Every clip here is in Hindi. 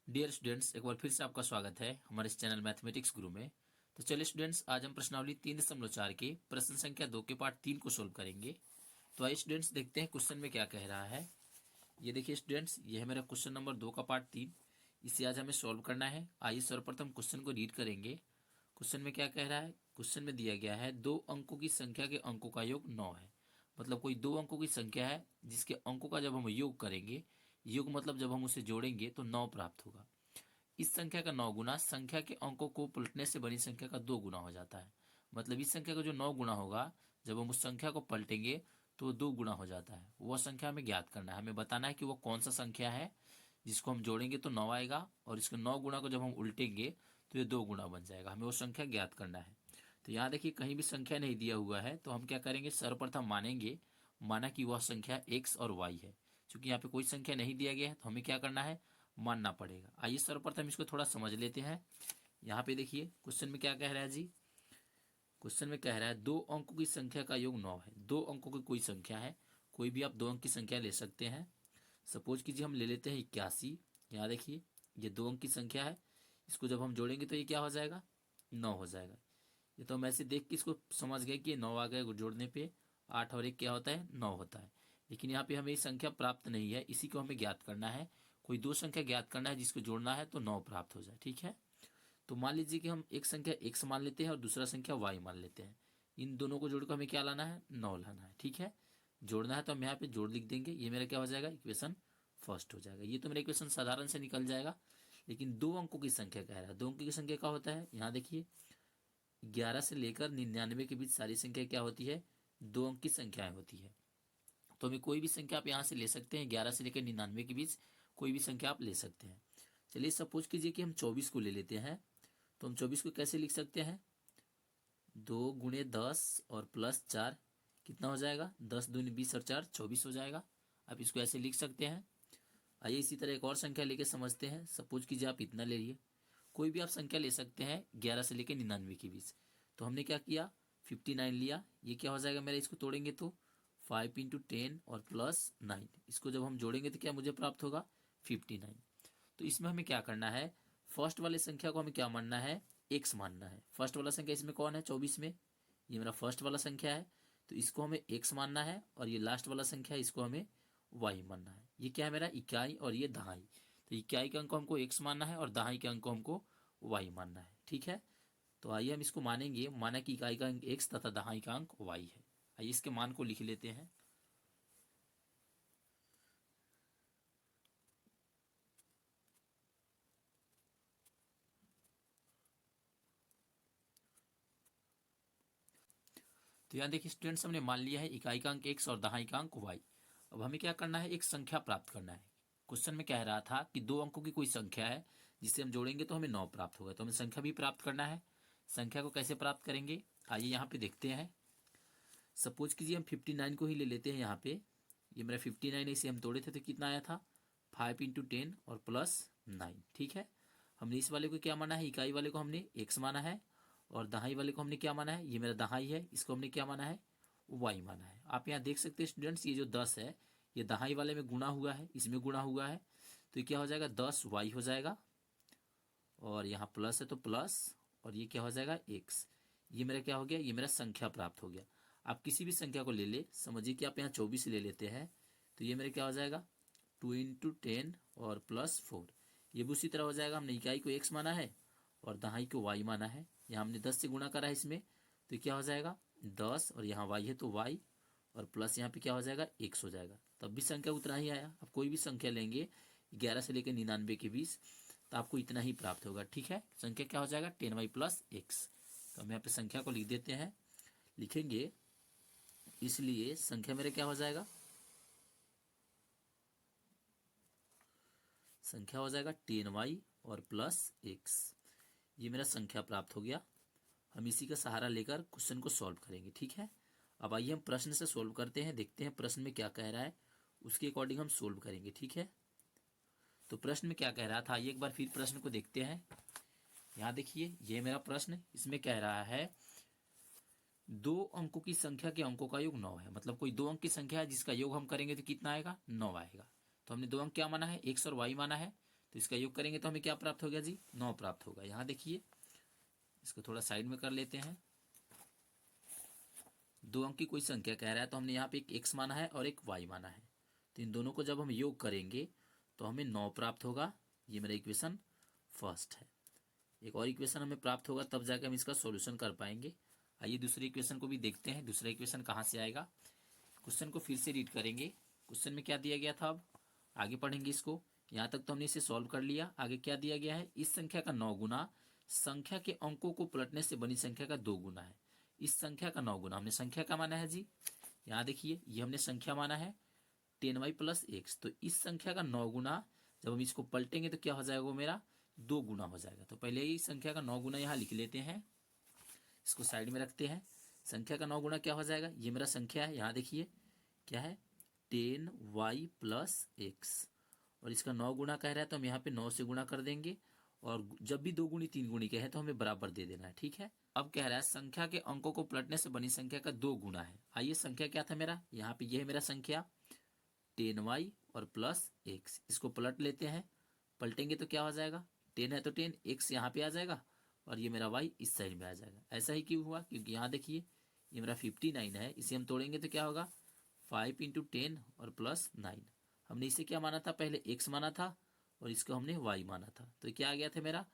डियर स्टूडेंट्स, एक बार फिर से आपका स्वागत है हमारे इस चैनल मैथमेटिक्स गुरु में। तो चलिए स्टूडेंट्स, आज हम प्रश्नावली 3.4 के प्रश्न संख्या 2 के पार्ट 3 को सोल्व करेंगे। तो आइए स्टूडेंट्स, देखते हैं क्वेश्चन में क्या कह रहा है। ये देखिए स्टूडेंट्स, ये है मेरा क्वेश्चन नंबर 2 का पार्ट 3। इसे आज हमें सोल्व करना है। आइए सर्वप्रथम क्वेश्चन को रीड करेंगे। क्वेश्चन में क्या कह रहा है। क्वेश्चन में दिया गया है 2 अंकों की संख्या के अंकों का योग 9 है। मतलब कोई 2 अंकों की संख्या है जिसके अंकों का जब हम योग करेंगे, योग मतलब जब हम उसे जोड़ेंगे तो 9 प्राप्त होगा। इस संख्या का 9 गुना संख्या के अंकों को पलटने से बनी संख्या का 2 गुना हो जाता है। मतलब इस संख्या का जो 9 गुना होगा, जब हम उस संख्या को पलटेंगे तो 2 गुना हो जाता है। वह संख्या हमें ज्ञात करना है। हमें बताना है कि वो कौन सा संख्या है जिसको हम जोड़ेंगे तो 9 आएगा, और इसके 9 गुना को जब हम उल्टेंगे तो ये 2 गुना बन जाएगा। हमें वो संख्या ज्ञात करना है। तो यहाँ देखिए, कहीं भी संख्या नहीं दिया हुआ है, तो हम क्या करेंगे, सर्वप्रथम मानेंगे, माना कि वह संख्या x और y है। क्योंकि यहाँ पे कोई संख्या नहीं दिया गया है तो हमें क्या करना है, मानना पड़ेगा। आइए सर्वप्रथम इसको थोड़ा समझ लेते हैं। यहाँ पे देखिए क्वेश्चन में क्या कह रहा है जी। क्वेश्चन में कह रहा है 2 अंकों की संख्या का योग 9 है। 2 अंकों की कोई संख्या है, कोई भी आप 2 अंक की संख्या ले सकते हैं। सपोज कीजिए हम ले लेते हैं 81। यहाँ देखिए, ये 2 अंक की संख्या है। इसको जब हम जोड़ेंगे तो ये क्या हो जाएगा, 9 हो जाएगा। ये तो हम ऐसे देख के इसको समझ गए कि 9 आ गए जोड़ने पे। 8 और 1 क्या होता है, 9 होता है। लेकिन यहाँ पे हमें ये संख्या प्राप्त नहीं है, इसी को हमें ज्ञात करना है। कोई 2 संख्या ज्ञात करना है जिसको जोड़ना है तो 9 प्राप्त हो जाए। ठीक है। तो मान लीजिए कि हम एक संख्या x मान लेते हैं और दूसरा संख्या y मान लेते हैं। इन दोनों को जोड़कर हमें क्या लाना है, 9 लाना है। ठीक है। जोड़ना है तो हम यहाँ पे जोड़ लिख देंगे। ये मेरा क्या हो जाएगा, इक्वेशन फर्स्ट हो जाएगा। ये तो मेरा इक्वेशन साधारण से निकल जाएगा। लेकिन 2 अंकों की संख्या कह रहा है। 2 अंकों की संख्या क्या होता है, यहाँ देखिए 11 से लेकर 99 के बीच सारी संख्या क्या होती है, 2 अंक की संख्याएं होती है। तो हमें कोई भी संख्या आप यहाँ से ले सकते हैं। 11 से लेकर 99 के बीच कोई भी संख्या आप ले सकते हैं। चलिए सपोज कीजिए कि हम 24 को ले लेते हैं। तो हम 24 को कैसे लिख सकते हैं, 2 गुणे 10 और प्लस 4 कितना हो जाएगा, 10 दूनी 20 और 4 24 हो जाएगा। आप इसको ऐसे लिख सकते हैं। आइए इसी तरह एक और संख्या लेके समझते हैं। सपोज कीजिए आप इतना ले लिए। कोई भी आप संख्या ले सकते हैं 11 से लेकर 99 के बीच। तो हमने क्या किया, 59 लिया। ये क्या हो जाएगा मेरा, इसको तोड़ेंगे तो 5 इंटू 10 और प्लस 9, इसको जब हम जोड़ेंगे तो क्या मुझे प्राप्त होगा, 59। तो इसमें हमें क्या करना है, फर्स्ट वाले संख्या को हमें क्या मानना है, एक्स मानना है। फर्स्ट वाला संख्या इसमें कौन है, 24 में, ये मेरा फर्स्ट वाला संख्या है। तो इसको हमें एक्स मानना है, और ये लास्ट वाला संख्या है, इसको हमें वाई मानना है। ये क्या है मेरा, इकाई और ये दहाई। तो इकाई के अंक को हमको एक्स मानना है और दहाई के अंक को हमको वाई मानना है। ठीक है। तो आइए हम इसको मानेंगे। माना कि इकाई का अंक एक्स तथा दहाई का अंक वाई है। आइए इसके मान को लिख लेते हैं। तो यहाँ देखिए स्टूडेंट्स, हमने मान लिया है इकाई का अंक एक्स और दहाई का अंक वाई। अब हमें क्या करना है, एक संख्या प्राप्त करना है। क्वेश्चन में कह रहा था कि 2 अंकों की कोई संख्या है जिसे हम जोड़ेंगे तो हमें 9 प्राप्त होगा। तो हमें संख्या भी प्राप्त करना है। संख्या को कैसे प्राप्त करेंगे, आइए यहाँ पे देखते हैं। सपोज कीजिए हम 59 को ही ले लेते हैं। यहाँ पे ये मेरा 59 है, इसे हम तोड़े थे तो कितना आया था, 5 इंटू 10 और प्लस 9। ठीक है। हमने इस वाले को क्या माना है, इकाई वाले को हमने एक्स माना है, और दहाई वाले को हमने क्या माना है, ये मेरा दहाई है, इसको हमने क्या माना है, वाई माना है। आप यहाँ देख सकते हैं स्टूडेंट्स, ये जो 10 है ये दहाई वाले में गुणा हुआ है, इसमें गुणा हुआ है। तो ये क्या हो जाएगा, 10 वाई हो जाएगा, और यहाँ प्लस है तो प्लस, और ये क्या हो जाएगा, एक्स। ये मेरा क्या हो गया, ये मेरा संख्या प्राप्त हो गया। आप किसी भी संख्या को ले ले, समझिए कि आप यहाँ 24 ले लेते हैं, तो ये मेरा क्या हो जाएगा, 2 इंटू 10 और प्लस 4। ये भी उसी तरह हो जाएगा। हमने इकाई को एक्स माना है और दहाई को वाई माना है। यहाँ हमने 10 से गुणा करा है इसमें, तो क्या हो जाएगा 10, और यहाँ वाई है तो वाई, और प्लस यहाँ पे क्या हो जाएगा, एक्स हो जाएगा। तब भी संख्या उतना ही आया। आप कोई भी संख्या लेंगे 11 से लेकर 99 के बीच, तो आपको इतना ही प्राप्त होगा। ठीक है। संख्या क्या हो जाएगा, 10y प्लस एक्स। तो हम यहाँ पे संख्या को लिख देते हैं, लिखेंगे। इसलिए संख्या मेरे क्या हो जाएगा, संख्या हो जाएगा 10y और प्लस एक्स। ये मेरा संख्या प्राप्त हो गया। हम इसी का सहारा लेकर क्वेश्चन को सॉल्व करेंगे। ठीक है। अब आइए हम प्रश्न से सॉल्व करते हैं, देखते हैं प्रश्न में क्या कह रहा है, उसके अकॉर्डिंग हम सॉल्व करेंगे। ठीक है। तो प्रश्न में क्या कह रहा था, आइए एक बार फिर प्रश्न को देखते हैं। यहाँ देखिए, ये मेरा प्रश्न, इसमें कह रहा है 2 अंकों की संख्या के अंकों का योग 9 है। मतलब कोई 2 अंक की संख्या है जिसका योग हम करेंगे तो कितना आएगा, 9 आएगा। तो हमने 2 अंक क्या माना है, एक्स और वाई माना है। तो इसका योग करेंगे तो हमें क्या प्राप्त हो गया जी, 9 प्राप्त होगा। यहाँ देखिए, इसको थोड़ा साइड में कर लेते हैं। 2 अंक की कोई संख्या कह रहा है, तो हमने यहाँ पे एक x माना है और एक y माना है, तो इन दोनों को जब हम योग करेंगे तो हमें 9 प्राप्त होगा। ये मेरा इक्वेशन फर्स्ट है। एक और इक्वेशन हमें प्राप्त होगा, तब जाकर हम इसका सॉल्यूशन कर पाएंगे। आइए दूसरे इक्वेशन को भी देखते हैं। दूसरा इक्वेशन कहाँ से आएगा, क्वेश्चन को फिर से रीड करेंगे। क्वेश्चन में क्या दिया गया था, अब आगे पढ़ेंगे इसको। यहाँ तक तो हमने इसे सॉल्व कर लिया। आगे क्या दिया गया है, इस संख्या का 9 गुना संख्या के अंकों को पलटने से बनी संख्या का 2 गुना है। इस संख्या का 9 गुना, हमने संख्या का माना है जी, यहाँ देखिए ये हमने संख्या माना है 10y प्लस एक्स। तो इस संख्या का 9 गुना जब हम इसको पलटेंगे तो क्या हो जाएगा, वो मेरा 2 गुना हो जाएगा। तो पहले ही संख्या का 9 गुना यहाँ लिख लेते हैं, इसको साइड में रखते हैं। संख्या का 9 गुना क्या हो जाएगा, ये मेरा संख्या है, यहाँ देखिए क्या है 10y प्लस एक्स, और इसका 9 गुना कह रहा है तो हम यहाँ पे 9 से गुणा कर देंगे, और जब भी 2 गुनी 3 गुनी के हैं तो हमें बराबर दे देना है, ठीक है। अब कह रहा है संख्या के अंकों को पलटने से बनी संख्या का 2 गुना है। आइए संख्या क्या था मेरा, यहाँ पे ये है मेरा संख्या 10y और प्लस एक्स, इसको पलट लेते हैं। पलटेंगे तो क्या हो जाएगा, 10 है तो 10, एक्स यहाँ पे आ जाएगा और ये मेरा y इस साइड में आ जाएगा। ऐसा ही क्यों हुआ, क्योंकि यहाँ देखिए ये मेरा 59 है, इसे हम तोड़ेंगे तो क्या होगा 5 इंटू 10 और प्लस 9। हमने इसे क्या माना था, पहले x माना था और इसको हमने y माना था, तो क्या आ गया था मेरा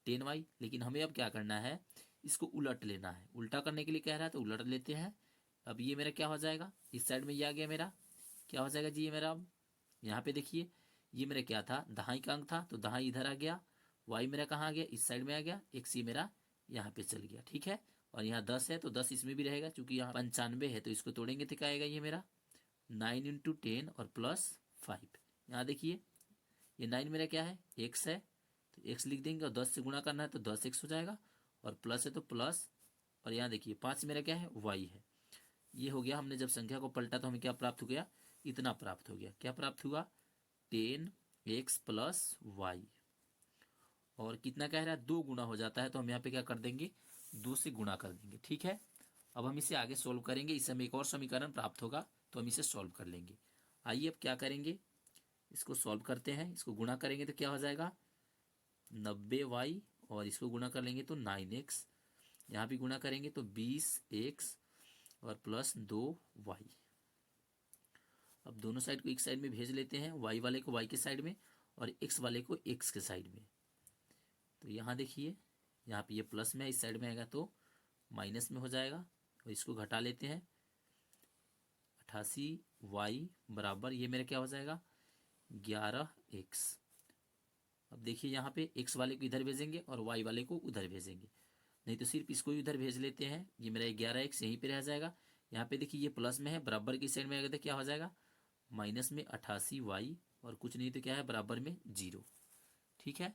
10y। लेकिन हमें अब क्या करना है, इसको उलट लेना है। उल्टा करने के लिए कह रहा है तो उलट लेते हैं। अब ये मेरा क्या हो जाएगा, इस साइड में ये आ गया मेरा, क्या हो जाएगा जी ये मेरा, अब यहाँ पे देखिए ये मेरा क्या था, दहाई का अंक था, तो दहाई इधर आ गया, y मेरा कहाँ आ गया, इस साइड में आ गया, x ये मेरा यहाँ पे चल गया, ठीक है। और यहाँ 10 है तो 10 इसमें भी रहेगा, चूंकि यहाँ 95 है तो इसको तोड़ेंगे तो क्या आएगा, ये मेरा 9 इंटू 10 और प्लस 5। यहाँ देखिए ये 9 मेरा क्या है, x है, तो x लिख देंगे, और 10 से गुणा करना है तो 10x हो जाएगा, और प्लस है तो प्लस, और यहाँ देखिए 5 मेरा क्या है, y है। ये हो गया, हमने जब संख्या को पलटा तो हमें क्या प्राप्त हो गया, इतना प्राप्त हो गया। क्या प्राप्त हुआ, 10x प्लस वाई। और कितना कह रहा है, 2 गुना हो जाता है, तो हम यहाँ पे क्या कर देंगे, 2 से गुणा कर देंगे, ठीक है। अब हम इसे आगे सोल्व करेंगे, इससे हमें एक और समीकरण प्राप्त होगा, तो हम इसे सोल्व कर लेंगे। आइए अब क्या करेंगे, इसको सोल्व करते हैं। इसको गुणा करेंगे तो क्या हो जाएगा 90y, और इसको गुणा कर लेंगे तो 9x, यहाँ भी गुणा करेंगे तो 20x और प्लस 2y। अब दोनों साइड को एक साइड में भेज लेते हैं, y वाले को y के साइड में और x वाले को x के साइड में। तो यहाँ देखिए यहाँ पे ये प्लस में है, इस साइड में आएगा तो माइनस में हो जाएगा, और इसको घटा लेते हैं। 88y बराबर ये मेरा क्या हो जाएगा 11x। अब देखिए यहाँ पे x वाले को इधर भेजेंगे और y वाले को उधर भेजेंगे, नहीं तो सिर्फ इसको ही उधर भेज लेते हैं। ये मेरा 11x यहीं पे रह जाएगा। यहाँ पे देखिए ये प्लस में है, बराबर की साइड में आएगा तो क्या हो जाएगा माइनस में 88y, और कुछ नहीं तो क्या है बराबर में 0, ठीक है।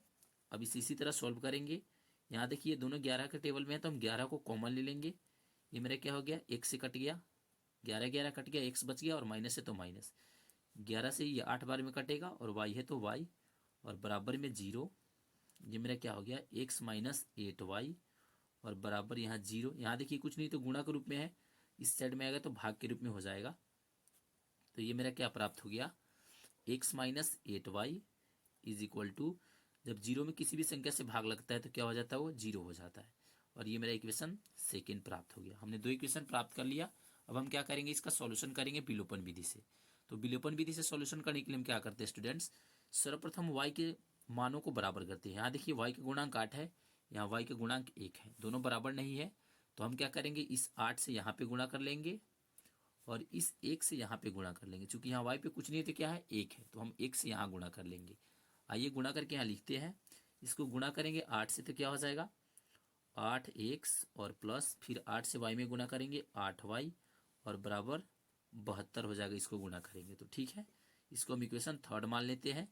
अब इसी तरह सॉल्व करेंगे। यहाँ देखिए दोनों 11 के टेबल में है, तो हम 11 को कॉमन ले लेंगे। ये मेरा क्या हो गया, x से कट गया, 11 11 कट गया, x बच गया, और माइनस है तो माइनस, 11 से ये 8 बार में कटेगा, और y है तो y, और बराबर में 0। ये मेरा क्या हो गया x माइनस 8y, और बराबर यहाँ 0। यहाँ देखिए कुछ नहीं तो गुणा के रूप में है, इस साइड में आएगा तो भाग के रूप में हो जाएगा। तो ये मेरा क्या प्राप्त हो गया, x minus 8y is equal to, जब 0 में किसी भी संख्या से भाग लगता है तो क्या हो जाता है, वो 0 हो जाता है। और ये मेरा इक्वेशन सेकेंड प्राप्त हो गया। हमने 2 इक्वेशन प्राप्त कर लिया। अब हम क्या करेंगे, इसका सॉल्यूशन करेंगे विलोपन विधि से। तो विलोपन विधि से सॉल्यूशन करने के लिए हम क्या करते हैं स्टूडेंट्स, सर्वप्रथम y के मानों को बराबर करते हैं। यहाँ देखिए y का गुणांक 8 है, यहाँ y का गुणांक 1 है, दोनों बराबर नहीं है, तो हम क्या करेंगे, इस 8 से यहाँ पे गुणा कर लेंगे और इस 1 से यहाँ पे गुणा कर लेंगे। चूंकि यहाँ y पे कुछ नहीं है तो क्या है 1 है, तो हम 1 से यहाँ गुणा कर लेंगे। आइए गुणा करके यहाँ लिखते हैं। इसको गुणा करेंगे 8 से तो क्या हो जाएगा 8x, और प्लस फिर 8 से y में गुणा करेंगे 8y, और बराबर 72 हो जाएगा। इसको गुणा करेंगे तो ठीक है, इसको हम इक्वेशन थर्ड मान लेते हैं।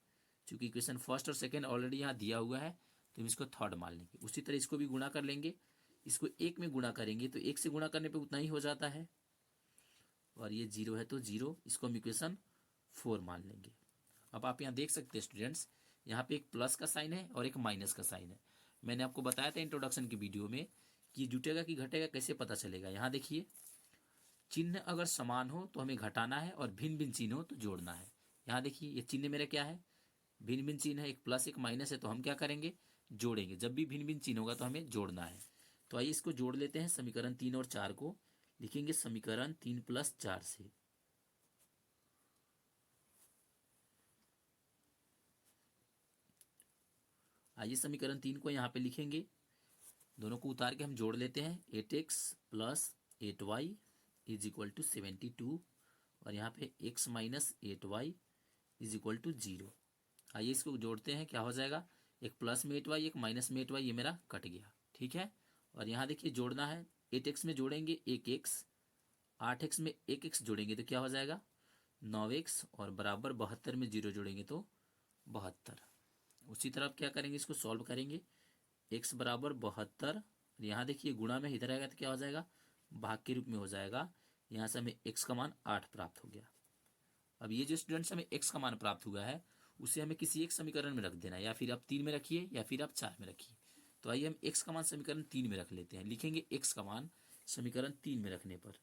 चूंकि इक्वेशन फर्स्ट और सेकेंड ऑलरेडी यहाँ दिया हुआ है, तो हम इसको थर्ड मान लेंगे। उसी तरह इसको भी गुणा कर लेंगे। इसको 1 में गुणा करेंगे तो 1 से गुणा करने पर उतना ही हो जाता है, और ये 0 है तो 0, इसको हम इक्वेशन 4 मान लेंगे। अब आप यहाँ देख सकते हैं स्टूडेंट्स, यहाँ पे एक प्लस का साइन है और एक माइनस का साइन है। मैंने आपको बताया था इंट्रोडक्शन की वीडियो में कि जुटेगा कि घटेगा कैसे पता चलेगा। यहाँ देखिए चिन्ह अगर समान हो तो हमें घटाना है, और भिन्न भिन्न चिन्ह हो तो जोड़ना है। यहाँ देखिए ये चिन्ह मेरा क्या है भिन्न भिन्न चिन्ह है, एक प्लस एक माइनस है, तो हम क्या करेंगे, जोड़ेंगे। जब भी भिन्न भिन्न चिन्ह होगा तो हमें जोड़ना है। तो आइए इसको जोड़ लेते हैं, समीकरण 3 और 4 को लिखेंगे समीकरण 3 + 4 से। आइए समीकरण 3 को यहाँ पे लिखेंगे, दोनों को उतार के हम जोड़ लेते हैं। 8x + 8y = 72 और यहाँ पे x - 8y = 0। आइए इसको जोड़ते हैं, क्या हो जाएगा, एक प्लस में 8y एक माइनस में 8y, ये मेरा कट गया, ठीक है। और यहाँ देखिए जोड़ना है, 8x में जोड़ेंगे 1x, 8x में 1x जोड़ेंगे तो क्या हो जाएगा 9x, और बराबर 72 में 0 जोड़ेंगे तो 72। उसी तरह क्या करेंगे, इसको सॉल्व करेंगे, x बराबर 72, यहाँ देखिए गुणा में इधर आएगा तो क्या हो जाएगा, भाग के रूप में हो जाएगा। यहाँ से हमें x का मान 8 प्राप्त हो गया। अब ये जो स्टूडेंट्स हमें x का मान प्राप्त हुआ है उसे हमें किसी एक समीकरण में रख देना है, या फिर आप 3 में रखिए या फिर आप 4 में रखिए। तो आइए हम x का मान समीकरण 3 में रख लेते हैं, लिखेंगे x का मान समीकरण 3 में रखने पर,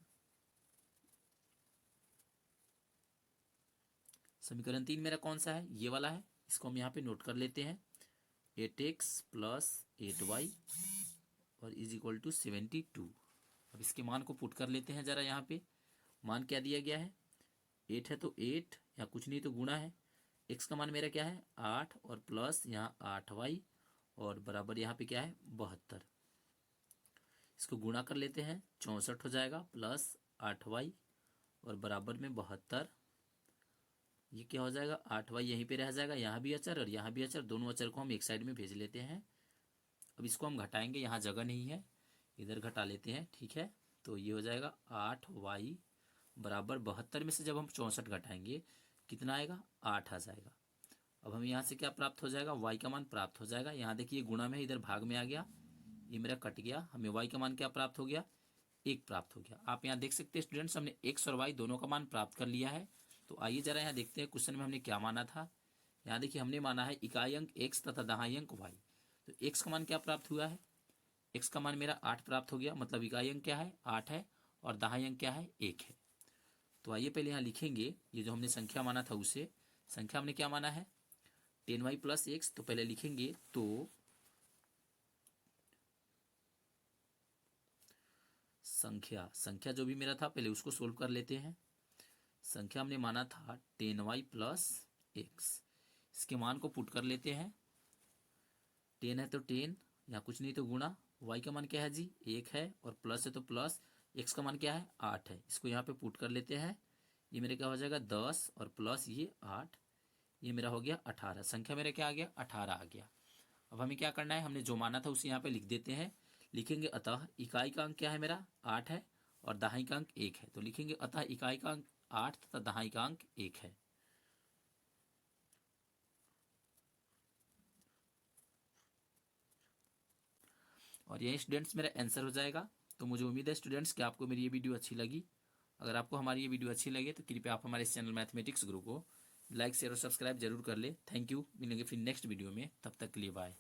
समीकरण 3 मेरा कौन सा है, ये वाला है, इसको हम यहाँ पे नोट कर लेते हैं। 8x + 8y और = 72। अब इसके मान को पुट कर लेते हैं जरा, यहाँ पे मान क्या दिया गया है, 8 है तो 8 या कुछ नहीं तो गुणा है, x का मान मेरा क्या है 8 और प्लस यहाँ 8y और बराबर यहाँ पे क्या है 72। इसको गुणा कर लेते हैं, 64 हो जाएगा प्लस 8y और बराबर में 72। ये क्या हो जाएगा 8y यहीं पे रह जाएगा, यहाँ भी अचर और यहाँ भी अचर, दोनों अचर को हम एक साइड में भेज लेते हैं। अब इसको हम घटाएंगे, यहाँ जगह नहीं है, इधर घटा लेते हैं, ठीक है। तो ये हो जाएगा 8y बराबर 72 में से जब हम 64 घटाएंगे कितना आएगा 8 आ जाएगा। अब हम यहाँ से क्या प्राप्त हो जाएगा, y का मान प्राप्त हो जाएगा। यहाँ देखिए गुणा में इधर भाग में आ गया, ये मेरा कट गया, हमें y का मान क्या प्राप्त हो गया 1 प्राप्त हो गया। आप यहाँ देख सकते हैं स्टूडेंट्स, हमने x और y दोनों का मान प्राप्त कर लिया है। तो आइए जरा यहाँ देखते हैं क्वेश्चन में हमने क्या माना था। यहाँ देखिए हमने माना है इकाई अंक x तथा दहाई अंक y। तो x का मान क्या प्राप्त हुआ है, x का मान मेरा 8 प्राप्त हो गया, मतलब इकाई अंक क्या है 8 है और दहाई अंक क्या है 1 है। तो आइए पहले यहाँ लिखेंगे, ये जो हमने संख्या माना था उसे, संख्या हमने क्या माना है 10y + x, तो पहले लिखेंगे तो संख्या जो भी मेरा था पहले उसको सोल्व कर लेते हैं। संख्या हमने माना था 10y + x, इसके मान को पुट कर लेते हैं। 10 है तो 10 या कुछ नहीं तो गुणा, y का मान क्या है जी 1 है और प्लस है तो प्लस, x का मान क्या है 8 है, इसको यहाँ पे पुट कर लेते हैं। ये मेरे क्या हो जाएगा 10 और प्लस ये 8, ये मेरा हो गया 18। संख्या मेरा क्या आ गया 18 आ गया। अब हमें क्या करना है, हमने जो माना था उसे यहाँ पे लिख देते हैं, लिखेंगे अतः इकाई का अंक क्या है मेरा 8 है और दहाई का अंक 1 है। तो लिखेंगे अतः इकाई का अंक 8 तथा दहाई का अंक 1 है। और यही स्टूडेंट्स मेरा आंसर हो जाएगा। तो मुझे उम्मीद है स्टूडेंट्स कि आपको मेरी ये वीडियो अच्छी लगी। अगर आपको हमारी ये वीडियो अच्छी लगे तो कृपया आप हमारे इस चैनल मैथमेटिक्स गुरु को लाइक शेयर और सब्सक्राइब जरूर कर ले। थैंक यू, मिलेंगे फिर नेक्स्ट वीडियो में, तब तक के लिए बाय।